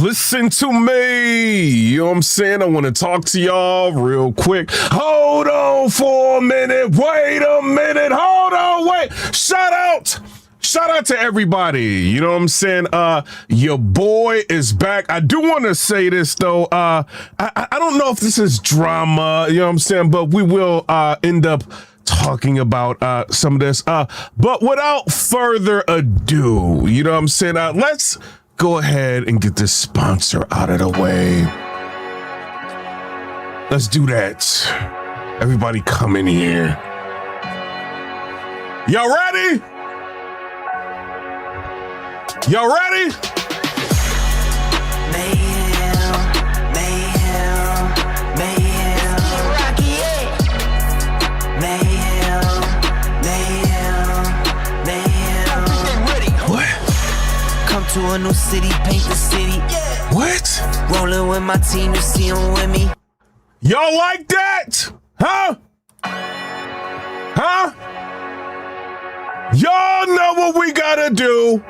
Listen to me. You know what I'm saying? I want to talk to y'all real quick. Hold on for a minute. Wait a minute. Hold on. Wait. Shout out to everybody. You know what I'm saying? Your boy is back. I do want to say this though. I don't know if this is drama, you know what I'm saying? But we will end up talking about some of this. But without further ado, you know what I'm saying? Let's go ahead and get this sponsor out of the way. Let's do that. Everybody come in here. Y'all ready? Y'all ready? To a new city, paint the city. Yeah. What? Rolling with my team, you see them with me. Y'all like that? Huh? Huh? Y'all know what we gotta do.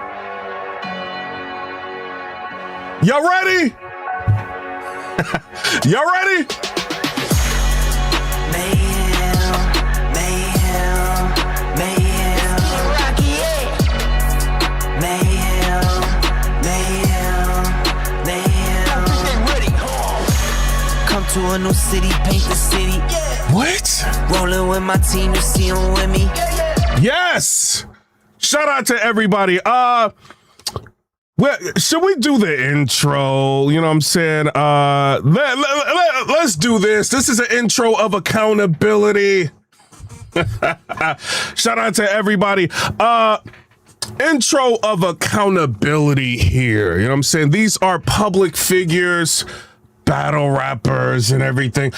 Y'all ready? Y'all ready? To a new city, paint the city. Yeah. What? Rolling with my team, you see them with me. Yes. Shout out to everybody. Well, should we do the intro? You know what I'm saying? Let's do this. This is an intro of accountability. Shout out to everybody. Intro of accountability here. You know what I'm saying? These are public figures, battle rappers and everything.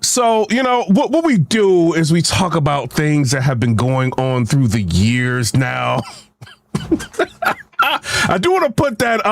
So, you know, what we do is we talk about things that have been going on through the years now. I do want to put that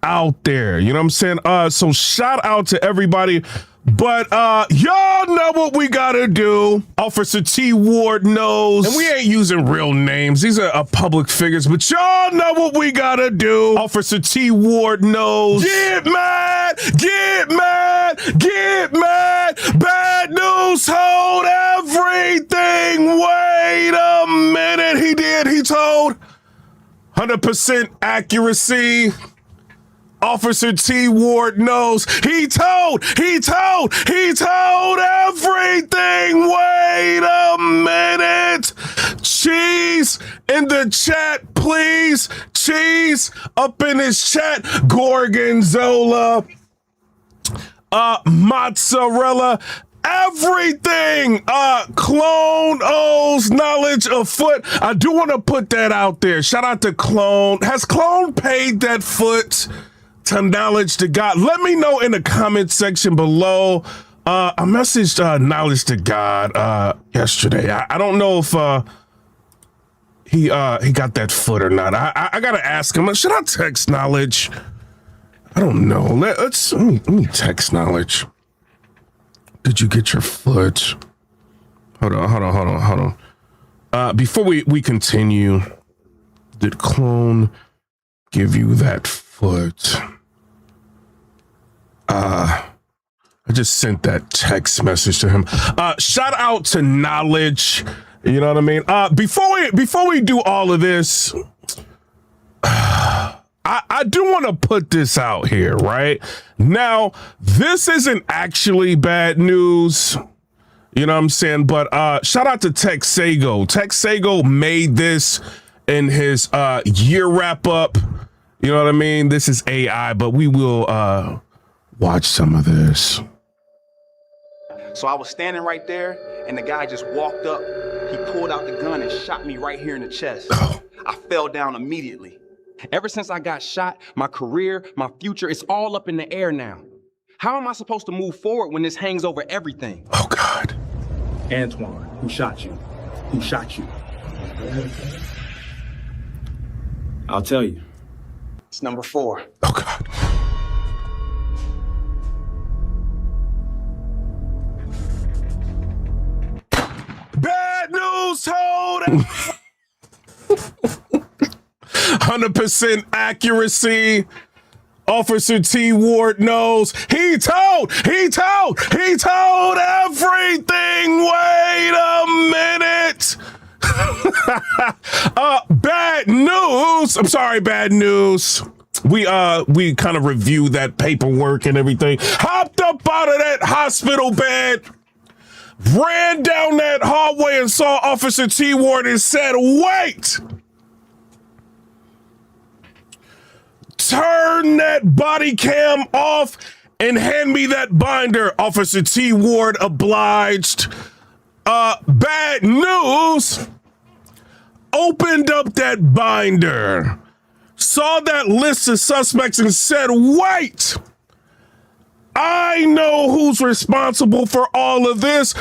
out there. You know what I'm saying? So shout out to everybody. But y'all know what we gotta do. Officer T Ward knows. And we ain't using real names. These are public figures, but y'all know what we gotta do. Officer T Ward knows. Get mad, get mad, get mad. Bad news, hold everything. Wait a minute. He told 100% accuracy. Officer T Ward knows. He told everything. Wait a minute. Cheese in the chat, please. Cheese up in his chat. Gorgonzola, mozzarella, everything. Clone owes knowledge of foot. I do want to put that out there. Shout out to Clone. Has Clone paid that foot to knowledge to God? Let me know in the comment section below. I messaged knowledge to God yesterday. I don't know if he got that foot or not. I gotta ask him. Should I text knowledge? I don't know. Let me text knowledge. Did you get your foot? Hold on. Before we continue, did Clone give you that foot? I just sent that text message to him. Shout out to knowledge. You know what I mean? Before we do all of this, I do want to put this out here, right? Now, this isn't actually bad news. You know what I'm saying? But shout out to Texago. Texago made this in his year wrap up. You know what I mean? This is AI, but we will watch some of this. So I was standing right there, and the guy just walked up. He pulled out the gun and shot me right here in the chest. Oh. I fell down immediately. Ever since I got shot, my career, my future, it's all up in the air now. How am I supposed to move forward when this hangs over everything? Oh, God. Antoine, who shot you? Who shot you? I'll tell you. It's number 4. Oh, God. Bad news, hold it. 100% accuracy. Officer T Ward knows. He told everything. Wait a minute. Bad news. I'm sorry, bad news. We kind of reviewed that paperwork and everything. Hopped up out of that hospital bed, ran down that hallway and saw Officer T Ward and said, wait. Turn that body cam off and hand me that binder. Officer T Ward obliged. Bad news. Opened up that binder, saw that list of suspects and said, wait, I know who's responsible for all of this.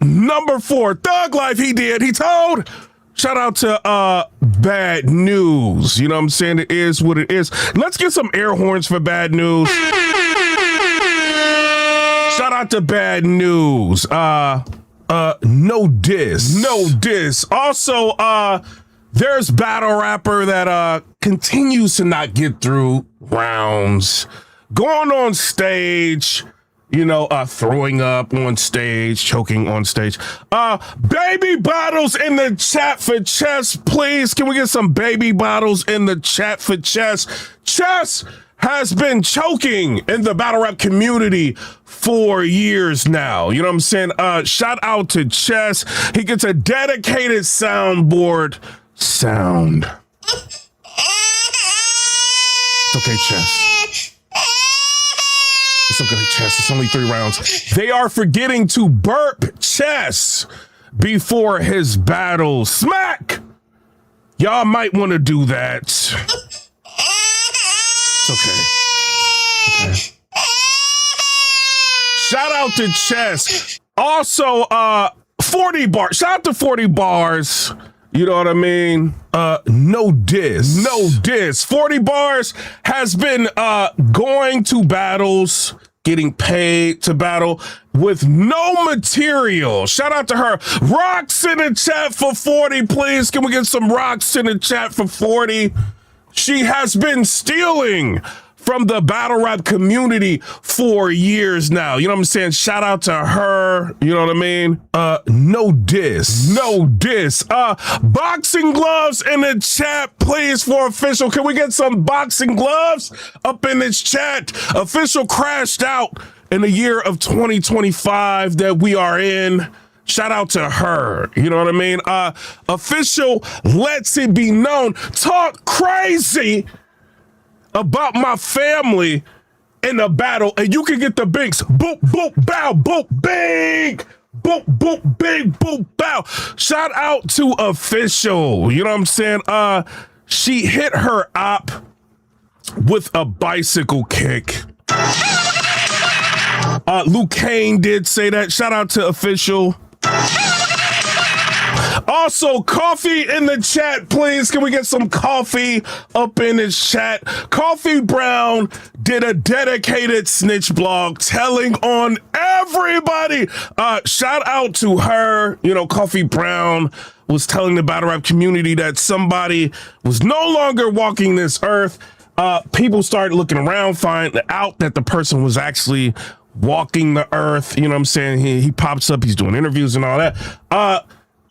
Number 4, Thug Life, he did. He told. Shout out to Bad News. You know what I'm saying? It is what it is. Let's get some air horns for Bad News. Shout out to Bad News. No diss. Also, there's battle rapper that continues to not get through rounds. Going on stage, you know, throwing up on stage, choking on stage. Baby bottles in the chat for Chess, please. Can we get some baby bottles in the chat for Chess? Chess has been choking in the battle rap community for years now. You know what I'm saying? Shout out to Chess. He gets a dedicated soundboard sound. It's okay, Chess. It's okay, Chess. It's only 3 rounds. They are forgetting to burp Chess before his battle. Smack! Y'all might want to do that. It's okay. Shout out to Chess. Also, 40 bars. Shout out to 40 bars. You know what I mean? No diss. 40 bars has been going to battles, getting paid to battle with no material. Shout out to her. Rocks in the chat for 40, please. Can we get some rocks in the chat for 40? She has been stealing from the battle rap community for years now. You know what I'm saying? Shout out to her. You know what I mean? No diss. Boxing gloves in the chat, please, for Official. Can we get some boxing gloves up in this chat? Official crashed out in the year of 2025 that we are in. Shout out to her. You know what I mean? Official lets it be known. Talk crazy about my family in the battle, and you can get the binks. Boop, boop, bow, boop, big. Boop, boop, big, boop, bow. Shout out to Official. You know what I'm saying? She hit her op with a bicycle kick. Luke Kane did say that. Shout out to Official. Also, coffee in the chat, please. Can we get some coffee up in this chat? Coffee Brown did a dedicated snitch blog telling on everybody. Shout out to her. You know, Coffee Brown was telling the battle rap community that somebody was no longer walking this earth. People started looking around, find out that the person was actually walking the earth. You know what I'm saying? He pops up, he's doing interviews and all that.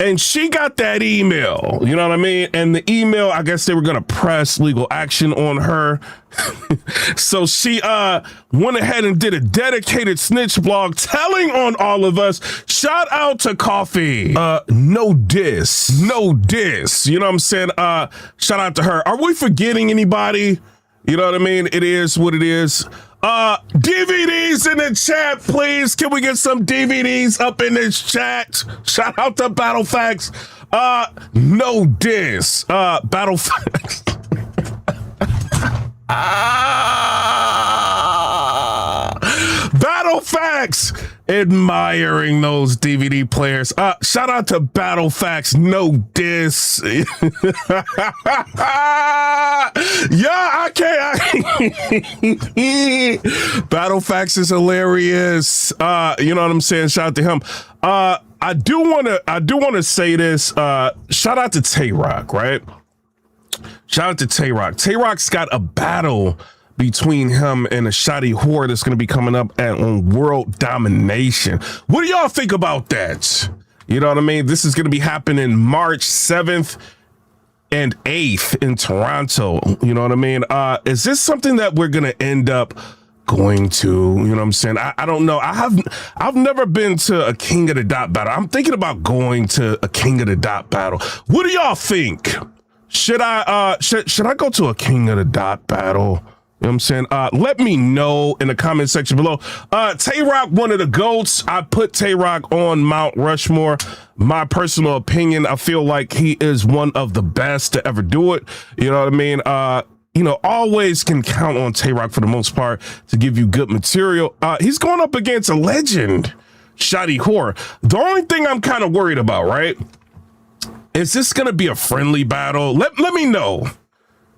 And she got that email, you know what I mean? And the email, I guess they were gonna press legal action on her. So she went ahead and did a dedicated snitch blog telling on all of us. Shout out to Coffee. No diss. You know what I'm saying? Shout out to her. Are we forgetting anybody? You know what I mean? It is what it is. DVDs in the chat, please. Can we get some DVDs up in this chat? Shout out to Battle Facts. No diss. Battle Facts. Battle Facts. Admiring those DVD players. Shout out to Battle Facts. No diss. Yeah, I can't. Battle Facts is hilarious. You know what I'm saying? Shout out to him. I do want to say this. Shout out to Tay Roc, right? Shout out to Tay Roc. Tay Roc's got a battle between him and a shoddy whore that's going to be coming up on World Domination. What do y'all think about that? You know what I mean? This is going to be happening March 7th and 8th in Toronto. You know what I mean? Is this something that we're going to end up going to? You know what I'm saying? I don't know. I've never been to a King of the Dot battle. I'm thinking about going to a King of the Dot battle. What do y'all think? Should I go to a King of the Dot battle? You know what I'm saying? Let me know in the comment section below. Tay Roc, one of the GOATs. I put Tay Roc on Mount Rushmore. My personal opinion, I feel like he is one of the best to ever do it. You know what I mean? You know, always can count on Tay Roc for the most part to give you good material. He's going up against a legend, Shoddy Whore. The only thing I'm kind of worried about, right? Is this going to be a friendly battle? Let me know.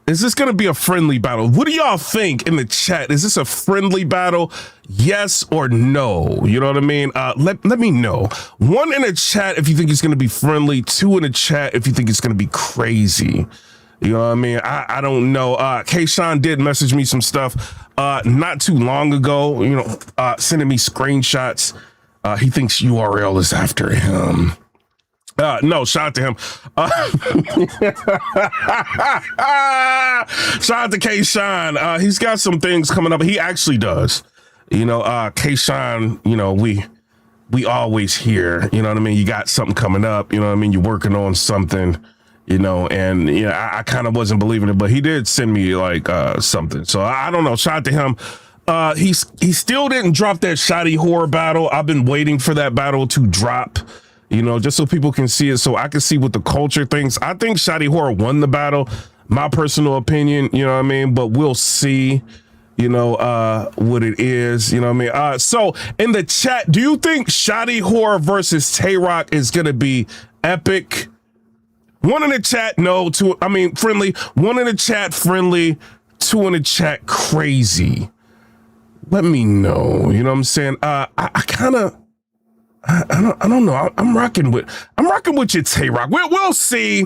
Is this going to be a friendly battle? What do y'all think in the chat? Is this a friendly battle? Yes or no? You know what I mean? Let me know. 1 in the chat if you think it's going to be friendly. 2 in the chat if you think it's going to be crazy. You know what I mean? I don't know. K-Sean did message me some stuff not too long ago, you know, sending me screenshots. He thinks URL is after him. No, shout out to him. Shout out to K-Sean. He's got some things coming up. He actually does. You know, K-Sean, you know, we always hear, you know what I mean? You got something coming up, you know what I mean? You're working on something, you know, and you know, I kind of wasn't believing it, but he did send me like something. So I don't know. Shout out to him. He still didn't drop that Shoddy Whore battle. I've been waiting for that battle to drop. You know, just so people can see it, so I can see what the culture thinks. I think Shoddy Whore won the battle, my personal opinion, you know what I mean? But we'll see, you know, what it is, you know what I mean? So in the chat, do you think Shoddy Whore versus Tay Roc is going to be epic? 1 in the chat, no. 2, I mean, friendly. 1 in the chat, friendly. 2 in the chat, crazy. Let me know, you know what I'm saying? I don't know. I'm rocking with you, Tay Roc. We'll see.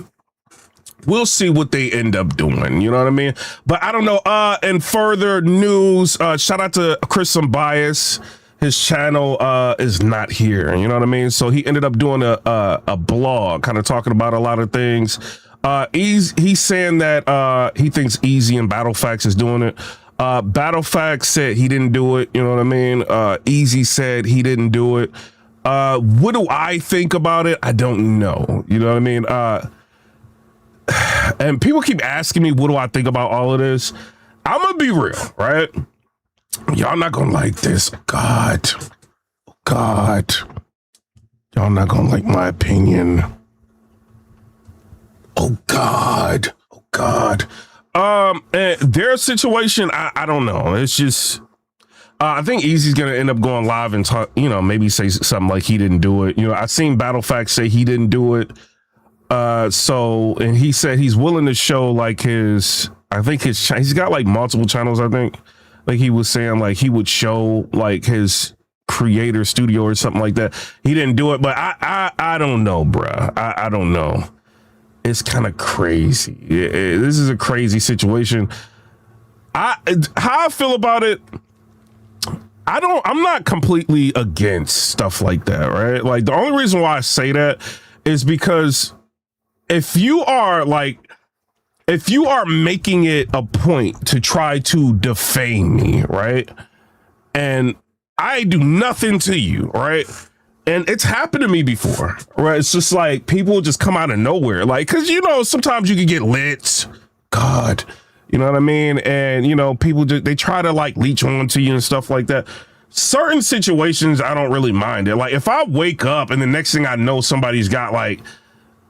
We'll see what they end up doing. You know what I mean? But I don't know. And further news, shout out to Chris Bias. His channel is not here. You know what I mean? So he ended up doing a blog, kind of talking about a lot of things. He's saying that he thinks Eazy and BattleFacts is doing it. BattleFacts said he didn't do it. You know what I mean? Eazy said he didn't do it. What do I think about it? I don't know. You know what I mean? And people keep asking me, what do I think about all of this? I'm gonna be real, right? Y'all not gonna like this. God. Y'all not gonna like my opinion. Oh God. And their situation, I don't know. It's just, I think Eazy's gonna end up going live and talk, you know, maybe say something like he didn't do it. You know, I've seen BattleFacts say he didn't do it. So, and he said he's willing to show like he's got like multiple channels, I think. Like he was saying like he would show like his creator studio or something like that. He didn't do it, but I don't know, bruh. I don't know. It's kind of crazy. This is a crazy situation. How I feel about it, I'm not completely against stuff like that, right? Like the only reason why I say that is because if you are making it a point to try to defame me, right? And I do nothing to you, right? And it's happened to me before, right? It's just like people just come out of nowhere. Like, cause you know, sometimes you can get lit. God, you know what I mean? And you know, people they try to like leech onto you and stuff like that. Certain situations, I don't really mind it. Like if I wake up and the next thing I know, somebody's got like,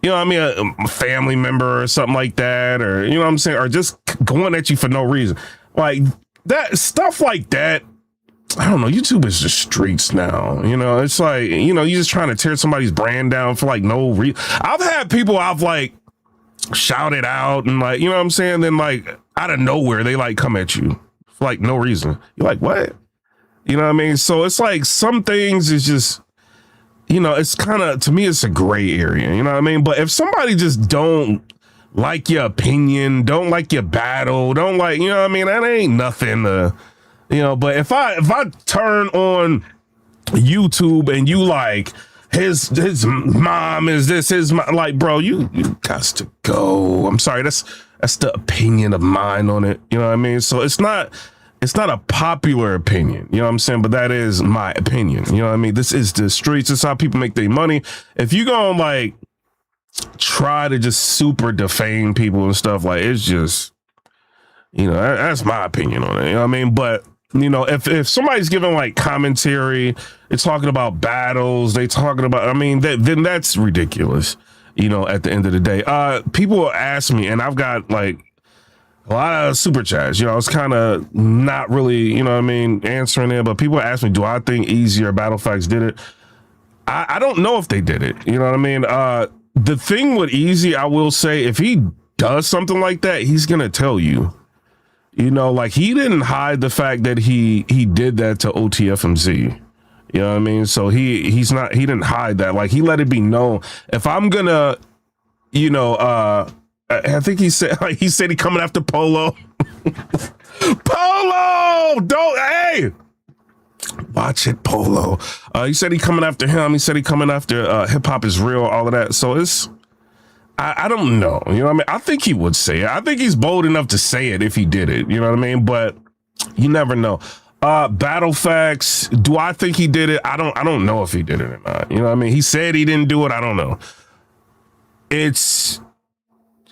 you know what I mean, a family member or something like that, or you know what I'm saying, or just going at you for no reason. Like that stuff like that. I don't know. YouTube is the streets now. You know, it's like, you know, you're just trying to tear somebody's brand down for like no reason. I've had people I've like shouted out and like, you know what I'm saying? Then like out of nowhere, they like come at you for like no reason. You're like, what? You know what I mean? So it's like some things is just, you know, it's kind of, to me, it's a gray area. You know what I mean? But if somebody just don't like your opinion, don't like your battle, don't like, you know what I mean? That ain't nothing to, you know, but if I turn on YouTube and you like his mom is this, his mom, like, bro, you got to go. I'm sorry, that's the opinion of mine on it. You know what I mean? So it's not a popular opinion, you know what I'm saying? But that is my opinion. You know what I mean? This is the streets. This is how people make their money. If you gonna like try to just super defame people and stuff, like, it's just, you know, that's my opinion on it. You know what I mean? But you know, if somebody's giving like commentary, they're talking about battles, they talking about, I mean, then that's ridiculous. You know, at the end of the day, people will ask me, and I've got like a lot of super chats. You know, I was kind of not really, you know what I mean, answering it, but people ask me, do I think Eazy or Battle Facts did it? I don't know if they did it. You know what I mean? The thing with Eazy, I will say, if he does something like that, he's gonna tell you. You know, like, he didn't hide the fact that he did that to OTFMZ. You know what I mean? So he didn't hide that. Like, he let it be known. If I'm gonna, you know, I think he said he coming after Polo. Polo, don't, hey, watch it, Polo. He said he coming after him. He said he coming after Hip Hop Is Real, all of that. So it's, I don't know. You know what I mean? I think he would say it. I think he's bold enough to say it if he did it. You know what I mean? But you never know. Battle Facts, do I think he did it? I don't know if he did it or not. You know what I mean? He said he didn't do it. I don't know.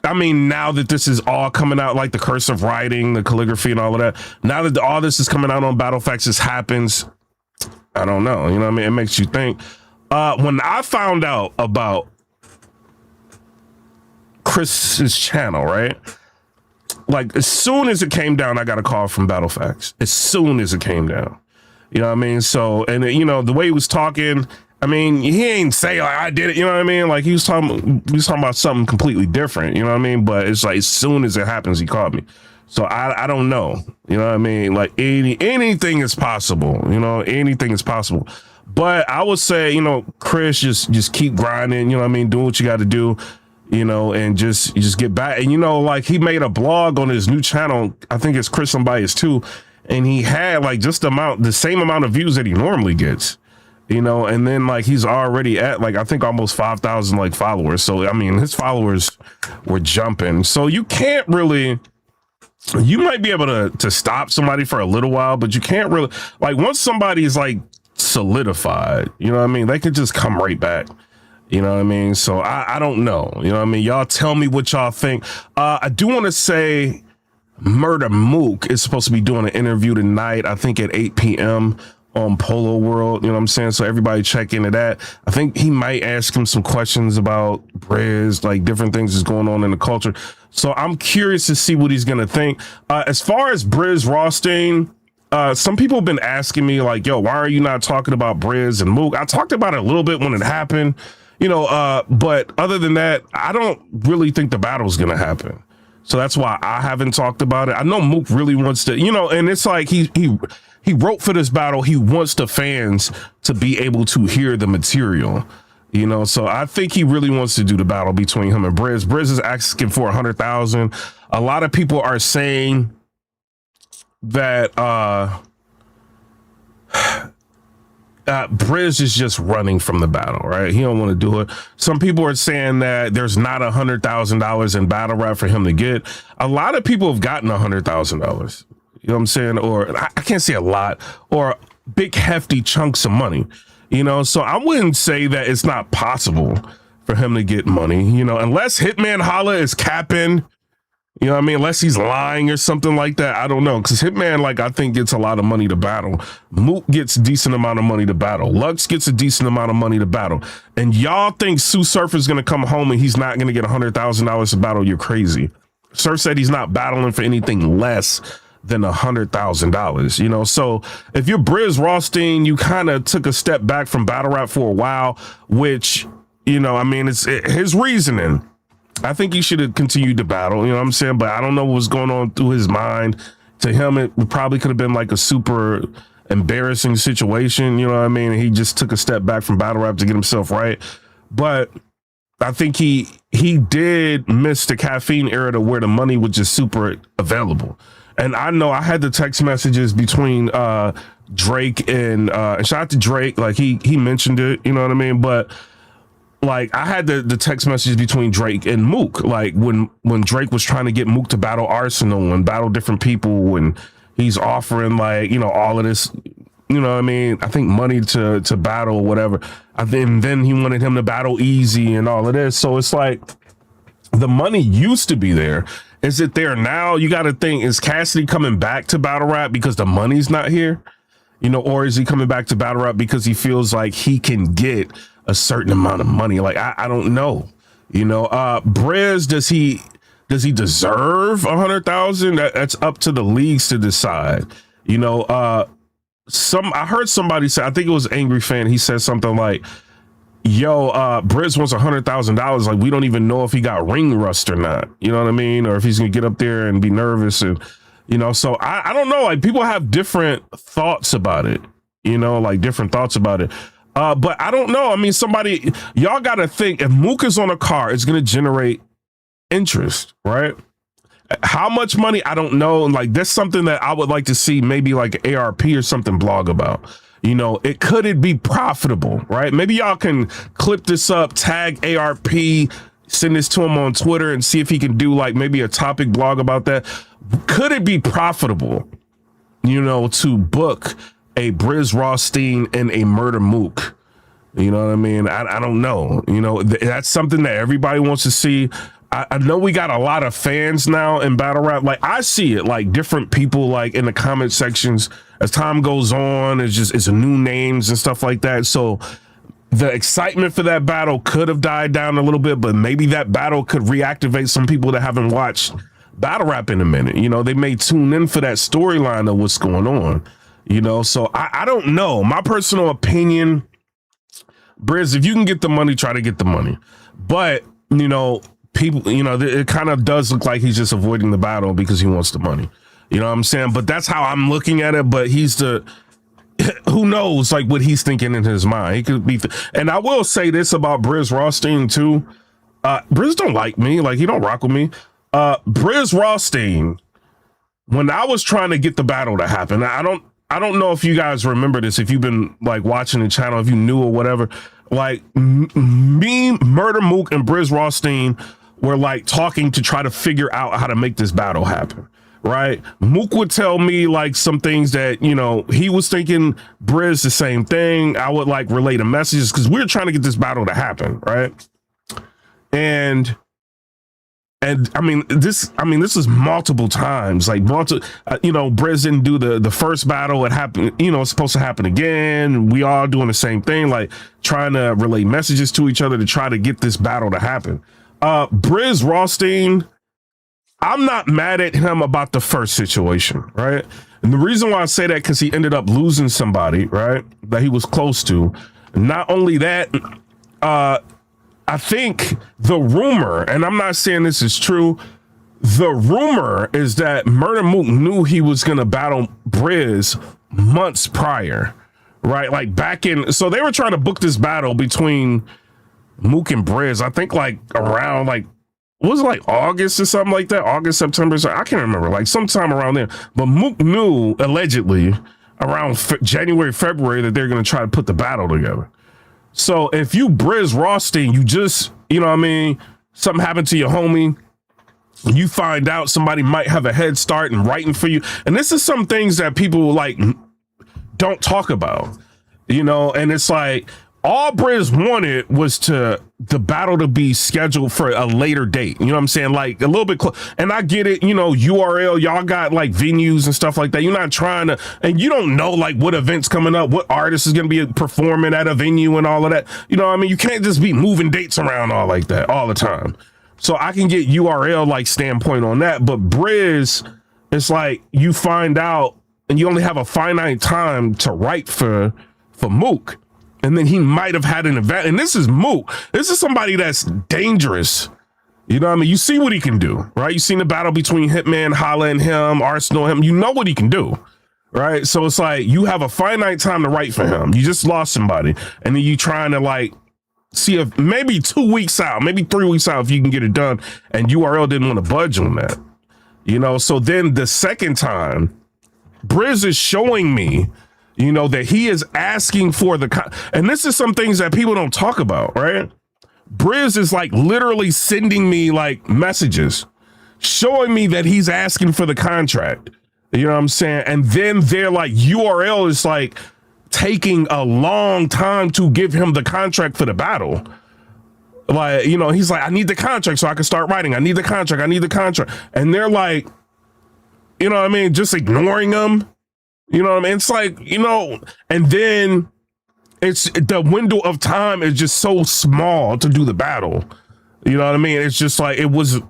I mean, now that this is all coming out, like the cursive writing, the calligraphy and all of that, now that all this is coming out on Battle Facts, this happens, I don't know. You know what I mean? It makes you think. When I found out about Chris's channel, right? Like, as soon as it came down, I got a call from Battle Facts. As soon as it came down. You know what I mean? So, and you know, the way he was talking, I mean, he ain't say like I did it, you know what I mean? Like, he was talking about something completely different, you know what I mean? But it's like, as soon as it happens, he called me. So I don't know, you know what I mean? Like, anything is possible, you know, anything is possible. But I would say, you know, Chris, just keep grinding, you know what I mean? Do what you got to do. You know, and just get back. And, you know, like, he made a blog on his new channel. I think it's Chris Unbiased too. And he had like the same amount of views that he normally gets, you know, and then like he's already at like, I think almost 5,000 like followers. So, I mean, his followers were jumping. So you can't really, you might be able to stop somebody for a little while, but you can't really, like, once somebody's like solidified, you know what I mean? They could just come right back. You know what I mean? So I don't know. You know what I mean? Y'all tell me what y'all think. I do want to say Murder Mook is supposed to be doing an interview tonight, I think at 8 p.m. on Polo World. You know what I'm saying? So everybody check into that. I think he might ask him some questions about Brizz, like different things that's going on in the culture. So I'm curious to see what he's going to think. As far as Brizz Rawsteen, some people have been asking me like, yo, why are you not talking about Brizz and Mook? I talked about it a little bit when it happened. You know, but other than that, I don't really think the battle is going to happen. So that's why I haven't talked about it. I know Mook really wants to, you know, and it's like he wrote for this battle. He wants the fans to be able to hear the material, you know. So I think he really wants to do the battle between him and Brizz. Brizz is asking for 100,000. A lot of people are saying that Brizz is just running from the battle, right? He don't want to do it. Some people are saying that there's not $100,000 in battle rap for him to get. A lot of people have gotten $100,000. You know what I'm saying? Or I can't say a lot, or big hefty chunks of money, you know? So I wouldn't say that it's not possible for him to get money, you know, unless Hitman Holla is capping. You know what I mean? Unless he's lying or something like that. I don't know. Because Hitman, like, I think gets a lot of money to battle. Mook gets a decent amount of money to battle. Lux gets a decent amount of money to battle. And y'all think Sue Surf is going to come home and he's not going to get $100,000 to battle? You're crazy. Surf said he's not battling for anything less than $100,000, you know? So if you're Brizz Rawsteen, you kind of took a step back from battle rap for a while, which, you know, I mean, it's his reasoning. I think he should have continued to battle, you know what I'm saying? But I don't know what was going on through his mind. To him, it probably could have been like a super embarrassing situation, you know what I mean? He just took a step back from battle rap to get himself right. But I think he did miss the caffeine era to where the money was just super available. And I know I had the text messages between Drake and shout out to Drake, like he mentioned it, you know what I mean? But like I had the text messages between Drake and Mook, like when Drake was trying to get Mook to battle Arsenal and battle different people, and he's offering like, you know, all of this, you know what I mean? I think money to battle or whatever. Then he wanted him to battle Eazy and all of this. So it's like the money used to be there. Is it there now? You got to think, is Cassidy coming back to battle rap because the money's not here? You know, or is he coming back to battle rap because he feels like he can get a certain amount of money? Like, I don't know. You know, Brizz, does he deserve 100,000? That's up to the leagues to decide. You know, I heard somebody say, I think it was Angry Fan. He said something like, yo, Brizz wants $100,000. Like, we don't even know if he got ring rust or not. You know what I mean? Or if he's gonna get up there and be nervous, and you know. So I don't know. Like, people have different thoughts about it. You know, like different thoughts about it. But I don't know. I mean, y'all got to think, if Mook is on a car, it's gonna generate interest, right? How much money? I don't know. And like, that's something that I would like to see, maybe like ARP or something blog about. You know, could it be profitable, right? Maybe y'all can clip this up, tag ARP, send this to him on Twitter and see if he can do like maybe a topic blog about that. Could it be profitable, you know, to book a Brizz Rawsteen and a Murder Mook? You know what I mean? I don't know. You know, that's something that everybody wants to see. I know we got a lot of fans now in battle rap. Like, I see it, like different people like in the comment sections as time goes on. It's new names and stuff like that. So the excitement for that battle could have died down a little bit, but maybe that battle could reactivate some people that haven't watched battle rap in a minute. You know, they may tune in for that storyline of what's going on, you know? So I don't know. My personal opinion, Brizz, if you can get the money, try to get the money. But, you know, people, you know, it kind of does look like he's just avoiding the battle because he wants the money. You know what I'm saying? But that's how I'm looking at it. But who knows, like, what he's thinking in his mind. He could be, and I will say this about Brizz Rawsteen too. Brizz don't like me. Like, he don't rock with me. Brizz Rawsteen, when I was trying to get the battle to happen, I don't know if you guys remember this, if you've been like watching the channel, if you knew or whatever, like me, Murder Mook, and Brizz Rawsteen were like talking to try to figure out how to make this battle happen, right? Mook would tell me like some things that, you know, he was thinking, Brizz the same thing. I would like relay the messages because we were trying to get this battle to happen, right? And I mean, this is multiple times, like you know, Brizz didn't do the first battle. It happened, you know, it's supposed to happen again. We all doing the same thing, like trying to relay messages to each other to try to get this battle to happen. Brizz Rawsteen, I'm not mad at him about the first situation, right? And the reason why I say that, because he ended up losing somebody, right, that he was close to. Not only that, I think the rumor, and I'm not saying this is true, the rumor is that Murder Mook knew he was going to battle Brizz months prior, right? Like back in, so they were trying to book this battle between Mook and Brizz, I think like around like, was it like August or something like that? August, September, so I can't remember, like sometime around there. But Mook knew allegedly around January, February that they're going to try to put the battle together. So if you Brizz Rawsteen, you just, you know what I mean, something happened to your homie, you find out somebody might have a head start and writing for you. And this is some things that people like don't talk about, you know, and it's like all Brizz wanted was the battle to be scheduled for a later date. You know what I'm saying? Like a little bit close. And I get it, you know, URL, y'all got like venues and stuff like that. You're not trying to, and you don't know like what events coming up, what artist is going to be performing at a venue and all of that. You know what I mean? You can't just be moving dates around all like that all the time. So I can get URL like standpoint on that. But Brizz, it's like you find out and you only have a finite time to write for Mook. And then he might have had an event. And this is Mook. This is somebody that's dangerous. You know what I mean? You see what he can do, right? You seen the battle between Hitman, Holla and him, Arsenal, him. You know what he can do, right? So it's like you have a finite time to write for him. You just lost somebody. And then you trying to like see if maybe 2 weeks out, maybe 3 weeks out, if you can get it done. And URL didn't want to budge on that, you know? So then the second time, Brizz is showing me, you know, that he is asking for and this is some things that people don't talk about, right? Brizz is like literally sending me like messages showing me that he's asking for the contract. You know what I'm saying? And then they're like, URL is like taking a long time to give him the contract for the battle. Like, you know, he's like, I need the contract so I can start writing. I need the contract. I need the contract. And they're like, you know what I mean? Just ignoring them. You know what I mean? It's like, you know, and then it's the window of time is just so small to do the battle. You know what I mean? It's just like, it was,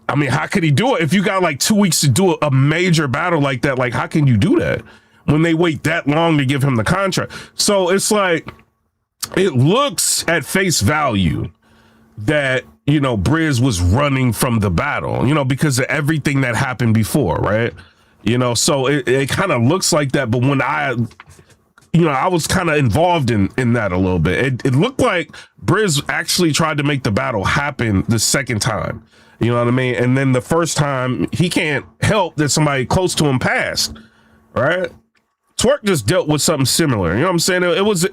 I mean, how could he do it? If you got like 2 weeks to do a major battle like that, like, how can you do that when they wait that long to give him the contract? So it's like, it looks at face value that, you know, Brizz was running from the battle, you know, because of everything that happened before, right? You know, so it kind of looks like that. But when I was kind of involved in that a little bit. It looked like Brizz actually tried to make the battle happen the second time. You know what I mean? And then the first time, he can't help that somebody close to him passed, right? Twerk just dealt with something similar. You know what I'm saying? It was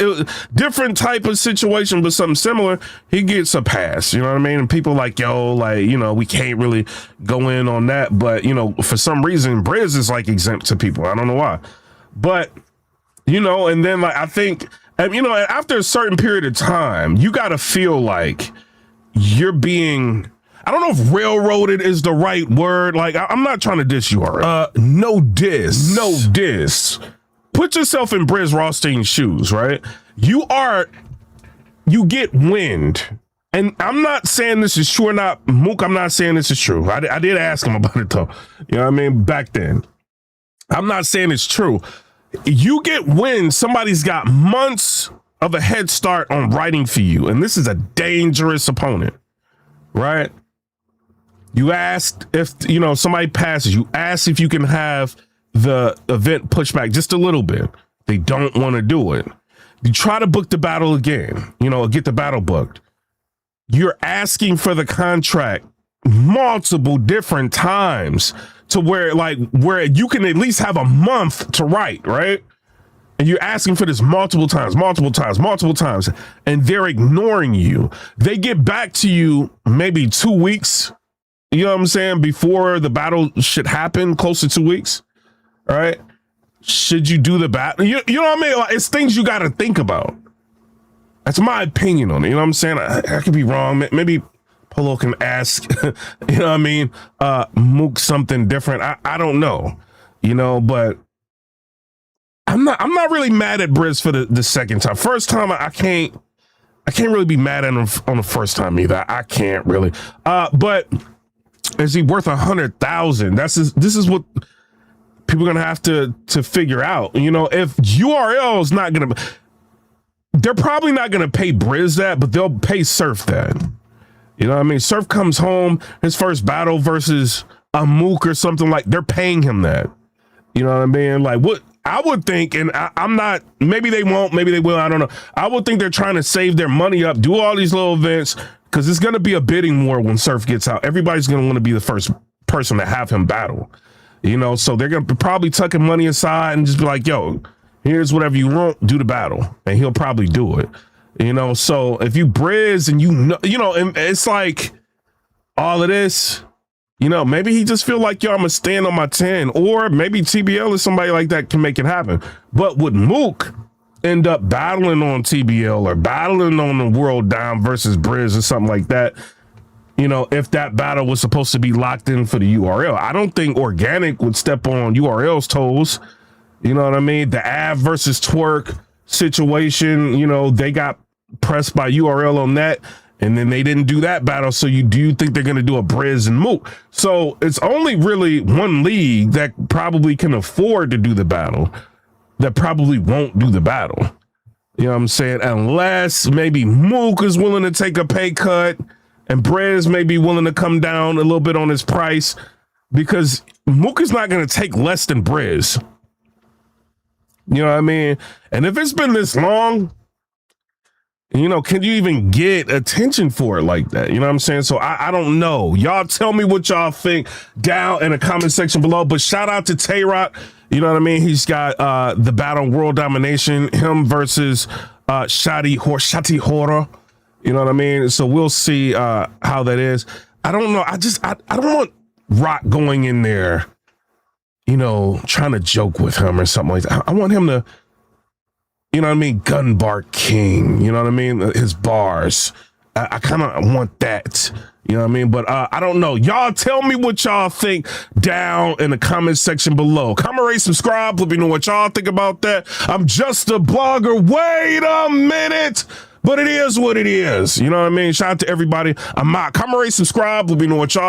different type of situation, but something similar. He gets a pass. You know what I mean? And people like, yo, like, you know, we can't really go in on that. But, you know, for some reason, Brizz is like exempt to people. I don't know why. But, you know, and then like, I think, you know, after a certain period of time, you got to feel like you're being, I don't know if railroaded is the right word. Like, I'm not trying to diss you, already. No diss. Put yourself in Brizz Rawsteen's shoes, right? You get wind. And I'm not saying this is true or not. Mook, I'm not saying this is true. I did ask him about it though. You know what I mean? Back then. I'm not saying it's true. You get wind, somebody's got months of a head start on writing for you. And this is a dangerous opponent, right? You asked if, you know, somebody passes, you ask if you can have the event pushed back just a little bit. They don't want to do it. You try to book the battle again, you know, get the battle booked. You're asking for the contract multiple different times to where you can at least have a month to write, right? And you're asking for this multiple times, and they're ignoring you. They get back to you maybe 2 weeks, you know what I'm saying, before the battle should happen, close to 2 weeks. All right. Should you do the battle? You know what I mean? Like, it's things you got to think about. That's my opinion on it. You know what I'm saying? I could be wrong. Maybe Polo can ask, you know what I mean? Mook something different. I don't know, you know, but I'm not really mad at Brizz for the second time. First time, I can't really be mad at him on the first time either. I can't really. But is he worth 100,000? This is what people are gonna have to figure out. You know, if URL is not gonna, they're probably not gonna pay Brizz that, but they'll pay Surf that. You know what I mean? Surf comes home, his first battle versus a Mook or something, like, they're paying him that. You know what I mean? Like, what I would think, and I'm not, maybe they won't, maybe they will, I don't know. I would think they're trying to save their money up, do all these little events, because it's gonna be a bidding war when Surf gets out. Everybody's gonna want to be the first person to have him battle. You know, so they're going to probably tucking money aside and just be like, yo, here's whatever you want, do the battle. And he'll probably do it. You know, so if you Brizz and you know, and it's like all of this, you know, maybe he just feel like, yo, I'm going to stand on my 10, or maybe TBL or somebody like that can make it happen. But would Mook end up battling on TBL or battling on the World Dom versus Brizz or something like that? You know, if that battle was supposed to be locked in for the URL, I don't think Organic would step on URL's toes. You know what I mean? The Av versus Twerk situation, you know, they got pressed by URL on that, and then they didn't do that battle. So do you think they're going to do a Brizz and Mook? So it's only really one league that probably can afford to do the battle that probably won't do the battle. You know what I'm saying? Unless maybe Mook is willing to take a pay cut, and Brizz may be willing to come down a little bit on his price, because Mook is not going to take less than Brizz. You know what I mean? And if it's been this long, You know, can you even get attention for it like that? You know what I'm saying? So I don't know. Y'all tell me what y'all think down in the comment section below. But shout out to Tay Roc. You know what I mean? He's got the battle World Domination, him versus Shotty Horror. You know what I mean? So we'll see how that is. I don't know. I don't want Roc going in there, you know, trying to joke with him or something like that. I want him to, you know what I mean? Gun Bark King, you know what I mean? His bars. I kind of want that, you know what I mean? But I don't know. Y'all tell me what y'all think down in the comment section below. Comment, rate, subscribe. Let me know what y'all think about that. I'm just a blogger. Wait a minute. But it is what it is. You know what I mean? Shout out to everybody. I'm out. Comment, rate, subscribe. Let me know what y'all